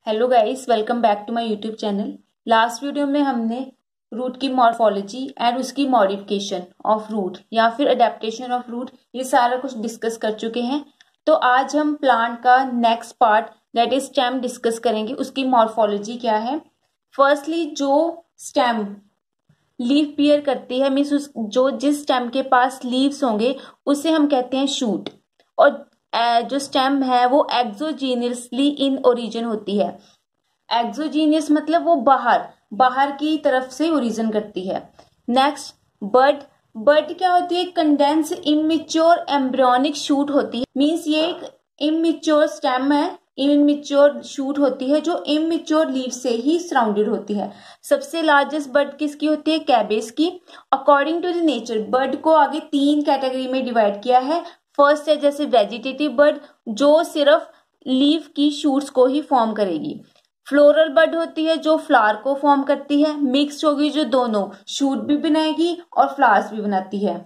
Hello guys, welcome back to my YouTube channel. Last video में हमने root की morphology and उसकी modification of root या फिर अडेप्टेशन ऑफ रूट ये सारा कुछ डिस्कस कर चुके हैं। तो आज हम प्लांट का next part that is stem discuss करेंगे। उसकी मॉर्फोलॉजी क्या है। फर्स्टली जो स्टेम लीफ बियर करती है मीन्स जो जिस स्टेम के पास लीव्स होंगे उसे हम कहते हैं शूट। और जो स्टेम है वो एक्सोजीनियसली इन ओरिजिन होती है। एक्सोजीनियस मतलब वो बाहर की तरफ से ओरिजिन करती है। नेक्स्ट बड। बड क्या होती है? कंडेंस इमेच्योर एम्ब्रियोनिक शूट होती है। मीन्स ये एक इमेच्योर स्टेम है, इमेच्योर शूट होती है जो इमेच्योर लीव से ही सराउंडेड होती है। सबसे लार्जेस्ट बड किसकी होती है? कैबेज की। अकॉर्डिंग टू द नेचर बड को आगे 3 कैटेगरी में डिवाइड किया है। फर्स्ट है जैसे वेजिटेटिव बड जो सिर्फ लीफ की शूट्स को ही फॉर्म करेगी। फ्लोरल बड होती है जो फ्लावर को फॉर्म करती है। मिक्स्ड होगी जो दोनों शूट भी बनाएगी और फ्लावर्स भी बनाती है।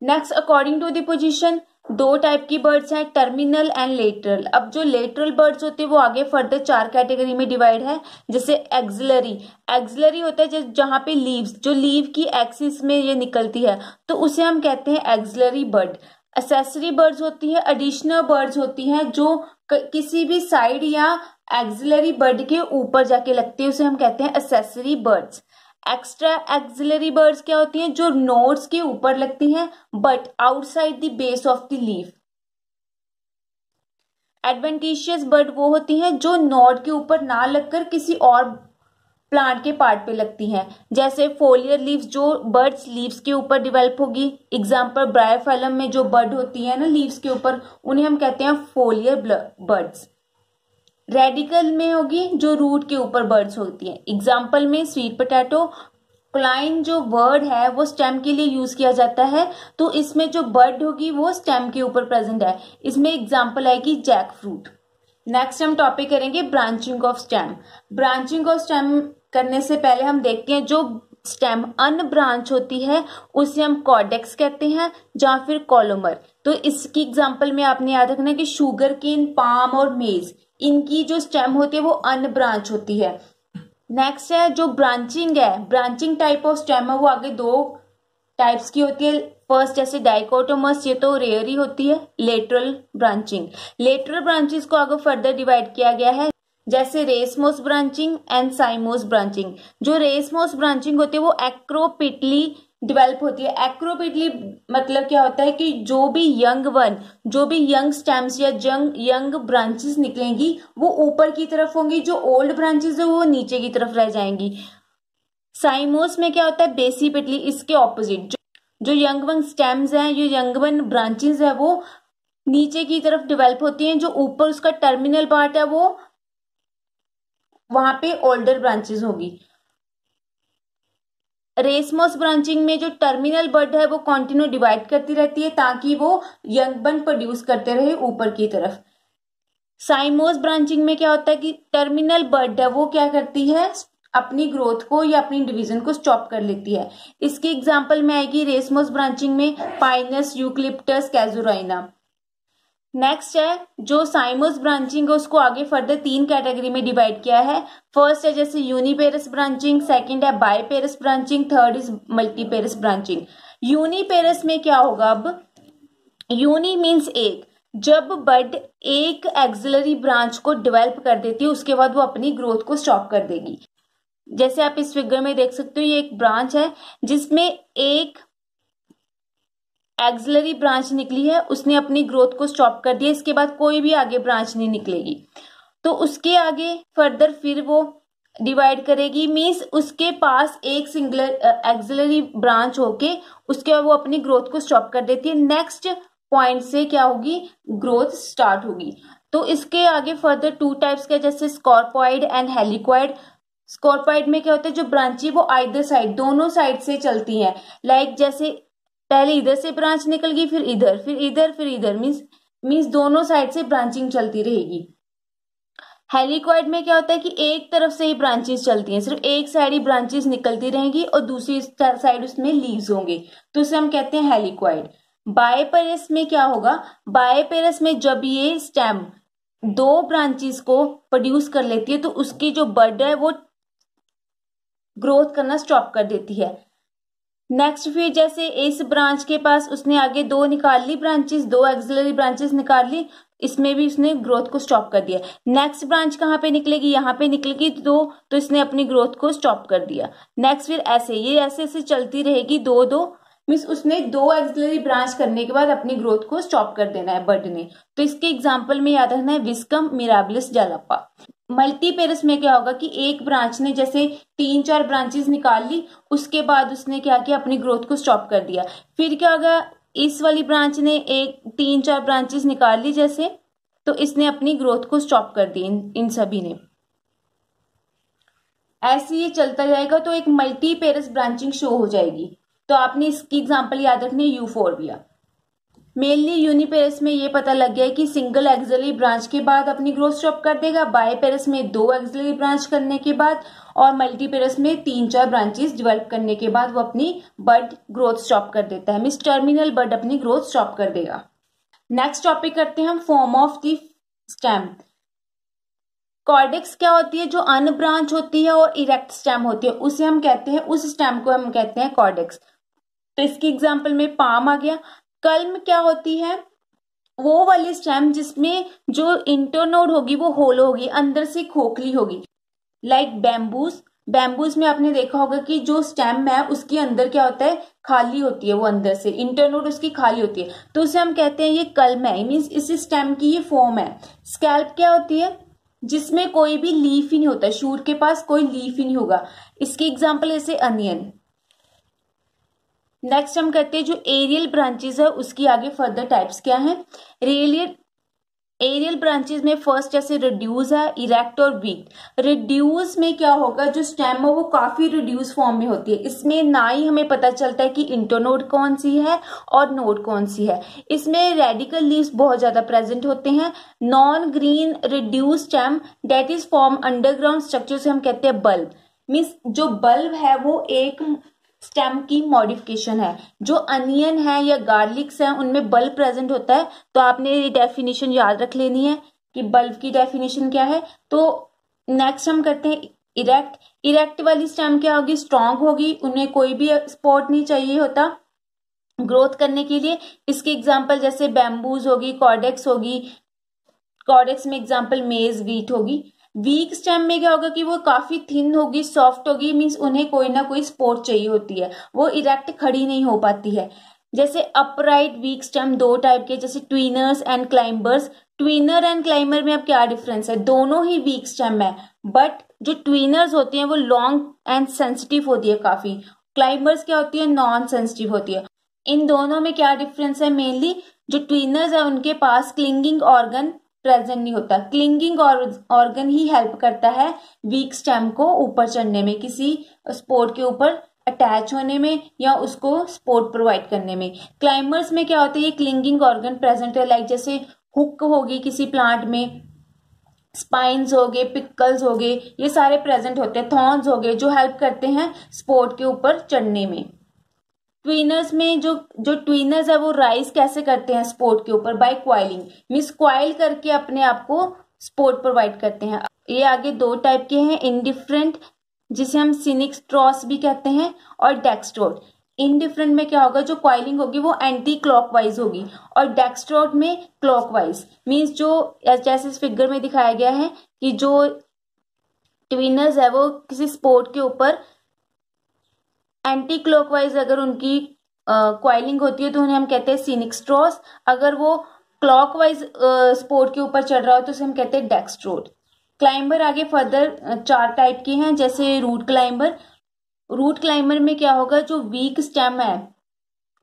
Next according to the position 2 type की बर्ड्स हैं, टर्मिनल एंड लेटरल। अब जो लेटरल बर्ड्स होते हैं वो आगे फर्दर 4 कैटेगरी में डिवाइड है। जैसे एक्सिलरी होता है जहां पे लीव्स जो लीव की एक्सिस में ये निकलती है तो उसे हम कहते हैं एक्सिलरी बर्ड। एसेसरी बर्ड्स होती है, एडिशनल बर्ड्स होती हैं जो किसी भी साइड या एक्सिलरी बर्ड के ऊपर जाके लगती है, उसे हम कहते हैं accessory birds. Extra axillary birds क्या होती हैं? जो नोड्स के ऊपर लगती हैं but outside the base of the leaf. Adventitious bird वो होती हैं जो नोड के ऊपर ना लगकर किसी और प्लांट के पार्ट पे लगती हैं। जैसे फोलियर लीव्स जो बर्ड्स लीव्स के ऊपर डिवेल्प होगी। एग्जांपल ब्रायोफाइलम में जो बर्ड होती है ना लीव्स के ऊपर, उन्हें हम कहते हैं फोलियर बर्ड्स। रेडिकल में होगी जो रूट के ऊपर बर्ड्स होती हैं। एग्जाम्पल में स्वीट पोटैटो। क्लाइन जो वर्ड है वो स्टेम के लिए यूज किया जाता है तो इसमें जो बर्ड होगी वो स्टेम के ऊपर प्रेजेंट है। इसमें एग्जाम्पल आएगी जैक फ्रूट। नेक्स्ट हम टॉपिक करेंगे branching of stem. Branching of stem करने से पहले हम देखते हैं जो स्टेम अनब्रांच होती है उसे हम कॉर्डेक्स कहते हैं या फिर कॉलोमर। तो इसकी एग्जाम्पल में आपने याद रखना कि शुगर केन, पाम और मेज इनकी जो स्टेम होती है वो अनब्रांच होती है। नेक्स्ट है जो ब्रांचिंग है, ब्रांचिंग टाइप ऑफ स्टेम है वो आगे 2 टाइप्स की होती है। फर्स्ट जैसे डाइकोटोमस, ये तो रेयर ही होती है। लेटरल ब्रांचेस को आगे फर्दर डिवाइड किया गया है जैसे रेसमोस ब्रांचिंग एंड साइमोस ब्रांचिंग। जो रेसमोस ब्रांचिंग होती है वो एक्रोपिटली डेवलप होती है। एक्रोपिटली मतलब क्या होता है कि जो भी यंग स्टेम्स या यंग ब्रांचेस निकलेंगी वो ऊपर की तरफ होंगी, जो ओल्ड ब्रांचेस है वो नीचे की तरफ रह जाएंगी। साइमोस में क्या होता है? बेसिपिटली इसके ऑपोजिट जो यंग स्टेम्स हैं, जो यंग ब्रांचेस है वो नीचे की तरफ डेवलप होती हैं। जो ऊपर उसका टर्मिनल पार्ट है वो वहां पे ओल्डर ब्रांचेस होगी। रेसमोस ब्रांचिंग में जो टर्मिनल बड है वो कंटिन्यू डिवाइड करती रहती है ताकि वो यंग बन प्रोड्यूस करते रहे ऊपर की तरफ। साइमोस ब्रांचिंग में क्या होता है कि टर्मिनल बड है वो क्या करती है? अपनी ग्रोथ को या अपनी डिवीजन को स्टॉप कर लेती है। इसकी एग्जांपल में आएगी रेसमोस ब्रांचिंग में पाइनस, यूकलिप्टस, कैजुराइना। नेक्स्ट है जो साइमोस ब्रांचिंग है उसको आगे फर्दर 3 कैटेगरी में डिवाइड किया है। फर्स्ट है जैसे यूनिपेरस ब्रांचिंग, सेकंड है biparous branching, third is multiparous branching. Uniparous में क्या होगा? अब यूनि मीन्स एक, जब बड एक एक्सिलरी ब्रांच को डेवलप कर देती है उसके बाद वो अपनी ग्रोथ को स्टॉप कर देगी। जैसे आप इस फिगर में देख सकते हो ये एक ब्रांच है जिसमें एक एक्सिलरी ब्रांच निकली है, उसने अपनी ग्रोथ को स्टॉप कर दिया, इसके बाद कोई भी आगे ब्रांच नहीं निकलेगी। तो उसके आगे फर्दर फिर वो डिवाइड करेगी, मींस उसके पास एक सिंगुलर एक्सिलरी ब्रांच होके उसके बाद वो अपनी ग्रोथ को स्टॉप कर देती है। नेक्स्ट पॉइंट से क्या होगी? ग्रोथ स्टार्ट होगी। तो इसके आगे फर्दर 2 टाइप्स के जैसे स्कॉर्पॉइड एंड हेलिकॉइड। स्कॉर्पॉइड में क्या होता है? जो ब्रांची वो आइदर साइड, दोनों साइड से चलती है। लाइक जैसे पहले इधर से ब्रांच निकल गई, फिर इधर मीन्स दोनों साइड से ब्रांचिंग चलती रहेगी। हेलिकॉइड में क्या होता है कि एक तरफ से ही ब्रांचेस चलती हैं, सिर्फ एक साइड ही ब्रांचेस निकलती रहेंगी और दूसरी साइड उसमें लीव्स होंगे, तो उसे हम कहते हैं हेलिकॉइड। बायपेरस में क्या होगा? बायपेरस में जब ये स्टेम दो ब्रांचेस को प्रोड्यूस कर लेती है तो उसकी जो बड है वो ग्रोथ करना स्टॉप कर देती है। नेक्स्ट फिर जैसे इस ब्रांच के पास उसने आगे दो निकाल ली ब्रांचेस, दो एक्सिलरी ब्रांचेस निकाल ली, इसमें भी उसने ग्रोथ को स्टॉप कर दिया। नेक्स्ट ब्रांच कहाँ पे निकलेगी, यहाँ पे निकलेगी दो, तो इसने अपनी ग्रोथ को स्टॉप कर दिया। नेक्स्ट फिर ऐसे ये ऐसे चलती रहेगी, दो दो मीन्स उसने दो एक्सिलरी ब्रांच करने के बाद अपनी ग्रोथ को स्टॉप कर देना है बर्ड ने। तो इसके एग्जाम्पल में याद रखना है विस्कम मिराबिलिस जालापा। मल्टीपेरस में क्या होगा कि एक ब्रांच ने जैसे 3-4 ब्रांचेस निकाल ली, उसके बाद उसने क्या किया, अपनी ग्रोथ को स्टॉप कर दिया। फिर क्या होगा, इस वाली ब्रांच ने 3-4 ब्रांचेस निकाल ली जैसे, तो इसने अपनी ग्रोथ को स्टॉप कर दी इन सभी ने। ऐसे ये चलता जाएगा तो एक मल्टीपेरस ब्रांचिंग शो हो जाएगी। तो आपने इसकी एग्जांपल याद रखनी है यूफोर्बिया। मेनली यूनिपेरस में ये पता लग गया है कि सिंगल एक्सिलरी ब्रांच के बाद अपनी ग्रोथ स्टॉप कर देगा, बायपेरस में दो एक्सिलरी ब्रांच करने के बाद, और मल्टीपेरस में 3-4 ब्रांचेस डेवलप करने के बाद वो अपनी बर्ड ग्रोथ स्टॉप कर देता है, मींस टर्मिनल बर्ड अपनी ग्रोथ स्टॉप कर देगा। नेक्स्ट टॉपिक करते हैं हम form of the stem. Cordtex क्या होती है, जो अनब्रांच होती है और इरेक्ट स्टेम होती है, उसे हम कहते हैं, उस स्टेम को हम कहते हैं कॉर्डेक्स। तो इसकी एग्जांपल में पाम आ गया। कल्म क्या होती है, वो वाली स्टेम जिसमें जो इंटरनोड होगी वो होलो होगी, अंदर से खोखली होगी। लाइक बैम्बूस, बैम्बूस में आपने देखा होगा कि जो स्टेम है उसके अंदर क्या होता है, खाली होती है, वो अंदर से इंटरनोड उसकी खाली होती है, तो उसे हम कहते हैं ये कल्म है, मीन्स इस स्टेम की ये फॉर्म है। स्कैल्प क्या होती है, जिसमें कोई भी लीफ ही नहीं होता, शूट के पास कोई लीफ ही नहीं होगा। इसकी एग्जाम्पल ऐसे अनियन। नेक्स्ट हम कहते हैं जो एरियल ब्रांचेस है उसकी आगे फर्दर टाइप्स क्या हैं। एरियल ब्रांचेस में फर्स्ट जैसे रिड्यूस है, इरेक्ट और वीक। रिड्यूस में क्या होगा, जो स्टेम है वो काफी रिड्यूस फॉर्म में होती है, इसमें ना ही हमें पता चलता है कि इंटरनोड कौन सी है और नोड कौन सी है। इसमें रेडिकल लीव्स बहुत ज्यादा प्रेजेंट होते हैं। Non green reduce stem that is form underground structure से हम कहते हैं बल्ब। मीन्स जो बल्ब है वो एक स्टेम की मॉडिफिकेशन है। जो अनियन है या गार्लिक्स है उनमें बल्ब प्रेजेंट होता है, तो आपने ये डेफिनेशन याद रख लेनी है कि बल्ब की डेफिनेशन क्या है। तो नेक्स्ट हम करते हैं इरेक्ट। इरेक्ट वाली स्टेम क्या होगी, स्ट्रांग होगी, उन्हें कोई भी सपोर्ट नहीं चाहिए होता ग्रोथ करने के लिए। इसके एग्जाम्पल जैसे बैम्बूज होगी, कॉर्डेक्स होगी, कॉर्डेक्स में एग्जाम्पल मेज, वीट होगी। वीक स्टेम में क्या होगा कि वो काफी थिन होगी, सॉफ्ट होगी, मीन्स उन्हें कोई ना कोई सपोर्ट चाहिए होती है, वो इरेक्ट खड़ी नहीं हो पाती है। जैसे अपराइट वीक स्टेम दो टाइप के, जैसे ट्विनर्स एंड क्लाइंबर्स। ट्विनर एंड क्लाइंबर में अब क्या डिफरेंस है, दोनों ही वीक स्टेम है, बट जो ट्विनर्स होती हैं वो लॉन्ग एंड सेंसिटिव होती है काफी, क्लाइंबर्स क्या होती है, नॉन सेंसिटिव होती है। इन दोनों में क्या डिफरेंस है, मेनली जो ट्विनर्स है उनके पास क्लिंगिंग ऑर्गन प्रेजेंट नहीं होता। क्लिंगिंग ऑर्गन ही हेल्प करता है वीक स्टेम को ऊपर चढ़ने में, किसी स्पोर्ट के ऊपर अटैच होने में या उसको सपोर्ट प्रोवाइड करने में। क्लाइंबर्स में क्या होता है, ये क्लिंगिंग ऑर्गन प्रेजेंट है, लाइक जैसे हुक होगी किसी प्लांट में, स्पाइन्स हो गए, पिकल्स हो गए, ये सारे प्रेजेंट होते हैं। थॉर्न्स हो गए जो हेल्प करते हैं स्पोर्ट के ऊपर चढ़ने में। ट्विनर्स में जो ट्विनर्स है वो राइज कैसे करते हैं स्पोर्ट के ऊपर, बाय क्वाइलिंग, मीन्स क्वाइल करके अपने आप को सपोर्ट प्रोवाइड करते हैं। ये आगे दो टाइप के हैं, इंडिफरेंट जिसे हम सिनिक स्ट्रॉस भी कहते हैं, और डेक्स्ट्रोड। इंडिफरेंट में क्या होगा, जो क्वाइलिंग होगी वो एंटी क्लॉकवाइज होगी, और डेक्स्ट्रोड में क्लॉकवाइज, मीन्स जो जैसे इस फिगर में दिखाया गया है कि जो ट्विनर्स है वो किसी स्पोर्ट के ऊपर एंटी क्लॉकवाइज अगर उनकी क्वाइलिंग होती है तो उन्हें हम कहते हैं सिनिक स्ट्रॉस। अगर वो क्लॉकवाइज स्पोर्ट के ऊपर चढ़ रहा हो तो उसे हम कहते हैं डेक्स्ट्रोड। क्लाइंबर आगे फर्दर 4 टाइप के हैं, जैसे रूट क्लाइंबर। रूट क्लाइंबर में क्या होगा, जो वीक स्टेम है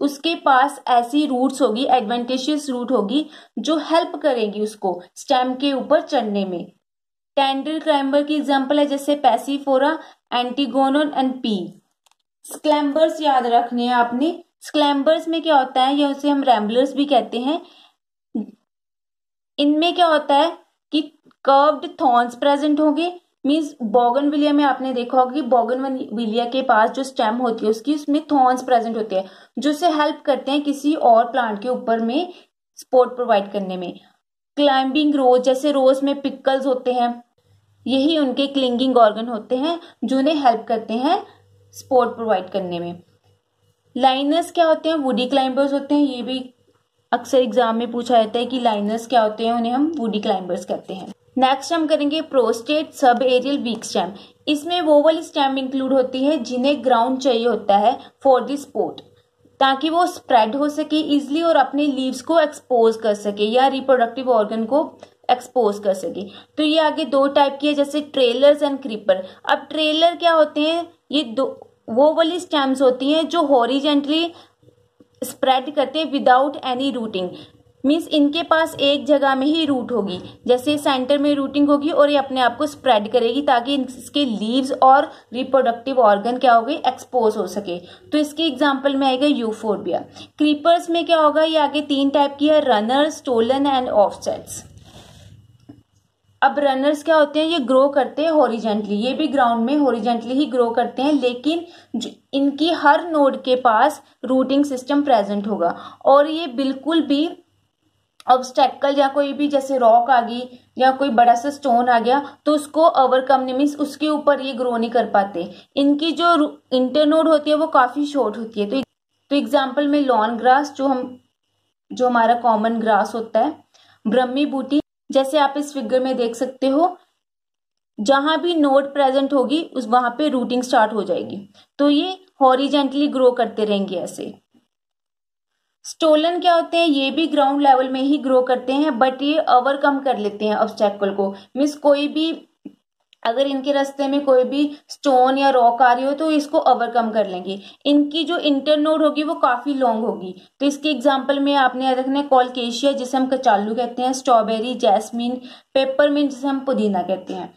उसके पास ऐसी रूट्स होगी, एडवेंटेशियस रूट होगी जो हेल्प करेंगी उसको स्टेम के ऊपर चढ़ने में। टेंडर क्लाइंबर की एग्जांपल है जैसे पैसिफोरा, एंटीगोनन एंड पी। स्क्लैम्बर्स याद रखने हैं आपने। स्क्लैम्बर्स में क्या होता है, या उसे हम रैम्बलर्स भी कहते हैं। इनमें क्या होता है कि कर्व्ड थॉर्न्स प्रेजेंट होंगे, मीन्स बोगनविलिया में आपने देखा होगा कि बोगनविलिया के पास जो स्टेम होती है उसकी उसमें थॉर्न्स प्रेजेंट होते हैं जो उसे हेल्प करते हैं किसी और प्लांट के ऊपर में सपोर्ट प्रोवाइड करने में। क्लाइंबिंग रोज, जैसे रोज में पिकल्स होते हैं, यही उनके क्लिंगिंग ऑर्गन होते हैं जो उन्हें हेल्प करते हैं सपोर्ट प्रोवाइड करने में। लाइनर्स क्या होते हैं? वुडी क्लाइंबर्स होते हैं। ये भी अक्सर एग्जाम में पूछा जाता है कि लाइनर्स क्या होते हैं, उन्हें हम वुडी क्लाइंबर्स कहते हैं। नेक्स्ट हम करेंगे prostate sub aerial week stem. इसमें वो वाली स्टेम इंक्लूड होती है जिन्हें ग्राउंड चाहिए होता है फॉर द सपोर्ट, ताकि वो स्प्रेड हो सके इजिली और अपने लीव्स को एक्सपोज कर सके या रिप्रोडक्टिव ऑर्गन को एक्सपोज कर सके। तो ये आगे दो टाइप की है, जैसे ट्रेलर्स एंड क्रीपर। अब ट्रेलर क्या होते हैं? ये दो वो वाली स्टेम्स होती हैं जो हॉरिजेंटली स्प्रेड करते हैं विदाउट एनी रूटिंग, मीन्स इनके पास एक जगह में ही रूट होगी, जैसे सेंटर में रूटिंग होगी और ये अपने आप को स्प्रेड करेगी ताकि इसके लीव्स और रिप्रोडक्टिव ऑर्गन क्या हो गए? एक्सपोज हो सके। तो इसके एग्जांपल में आएगा यूफोर्बिया। क्रीपर्स में क्या होगा? ये आगे तीन टाइप की है, रनर्स, स्टोलन एंड ऑफसेट्स। अब रनर्स क्या होते हैं? ये ग्रो करते हैं हॉरिजेंटली, ये भी ग्राउंड में हॉरिजेंटली ही ग्रो करते हैं, लेकिन इनकी हर नोड के पास रूटिंग सिस्टम प्रेजेंट होगा और ये बिल्कुल भी ऑब्स्टेकल या कोई भी जैसे रॉक आ गई या कोई बड़ा सा स्टोन आ गया तो उसको ओवरकम नहीं, मीन्स उसके ऊपर ये ग्रो नहीं कर पाते। इनकी जो इंटरनोड होती है वो काफी शॉर्ट होती है। तो एग्जाम्पल में लॉन ग्रास, जो हमारा कॉमन ग्रास होता है, ब्रह्मी बूटी, जैसे आप इस फिगर में देख सकते हो, जहां भी नोड प्रेजेंट होगी उस वहां पे रूटिंग स्टार्ट हो जाएगी। तो ये हॉरिजेंटली ग्रो करते रहेंगे ऐसे। स्टोलन क्या होते हैं? ये भी ग्राउंड लेवल में ही ग्रो करते हैं, बट ये ओवरकम कर लेते हैं ऑब्स्टेकल को, मीन्स कोई भी अगर इनके रास्ते में कोई भी स्टोन या रॉक आ रही हो तो इसको ओवरकम कर लेंगे। इनकी जो इंटरनोड होगी वो काफी लॉन्ग होगी। तो इसके एग्जांपल में आपने याद रखना है कॉलकेशिया जिसे हम कचालू कहते हैं, स्ट्रॉबेरी, जैस्मीन, पेपरमिंट जिसे हम पुदीना कहते हैं।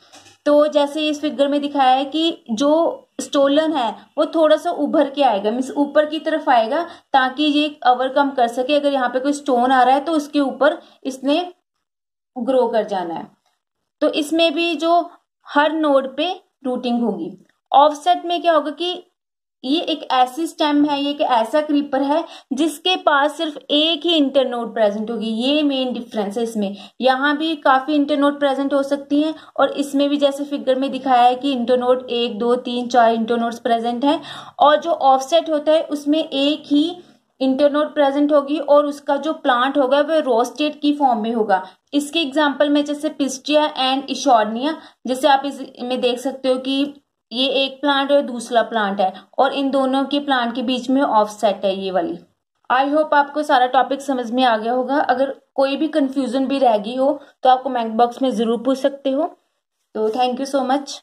तो जैसे इस फिगर में दिखाया है कि जो स्टोलन है वो थोड़ा सा उभर के आएगा, मीन्स ऊपर की तरफ आएगा ताकि ये ओवरकम कर सके। अगर यहाँ पे कोई स्टोन आ रहा है तो उसके ऊपर इसने ग्रो कर जाना है। तो इसमें भी जो हर नोड पे रूटिंग होगी। ऑफसेट में क्या होगा कि ये एक ऐसी स्टेम है, ये एक ऐसा क्रीपर है जिसके पास सिर्फ एक ही इंटरनोड प्रेजेंट होगी। ये मेन डिफरेंस है इसमें। यहाँ भी काफी इंटरनोड प्रेजेंट हो सकती हैं और इसमें भी जैसे फिगर में दिखाया है कि इंटरनोड 1 2 3 4 इंटरनोड्स प्रेजेंट हैं, और जो ऑफसेट होता है उसमें एक ही इंटरनोड प्रेजेंट होगी और उसका जो प्लांट होगा वह रोस्टेड की फॉर्म में होगा। इसके एग्जाम्पल में जैसे पिस्टिया एंड इशॉर्निया, जैसे आप इसमें देख सकते हो कि ये एक प्लांट और दूसरा प्लांट है और इन दोनों के प्लांट के बीच में ऑफसेट है ये वाली। आई होप आपको सारा टॉपिक समझ में आ गया होगा। अगर कोई भी कंफ्यूजन भी रह गई हो तो आप कमेंट बॉक्स में जरूर पूछ सकते हो। तो थैंक यू सो मच।